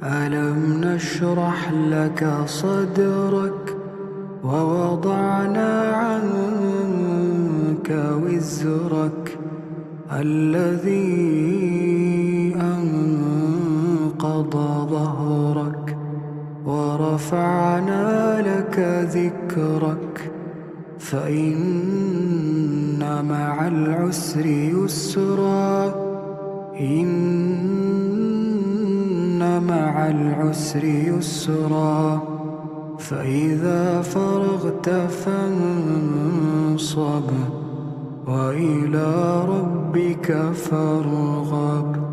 ألم نشرح لك صدرك ووضعنا عنك وزرك الذي أنقض ظهرك ورفعنا لك ذكرك فإن مع العسر يسرا إن مع العسر يسرا فإذا فرغت فانصب وإلى ربك فارغب.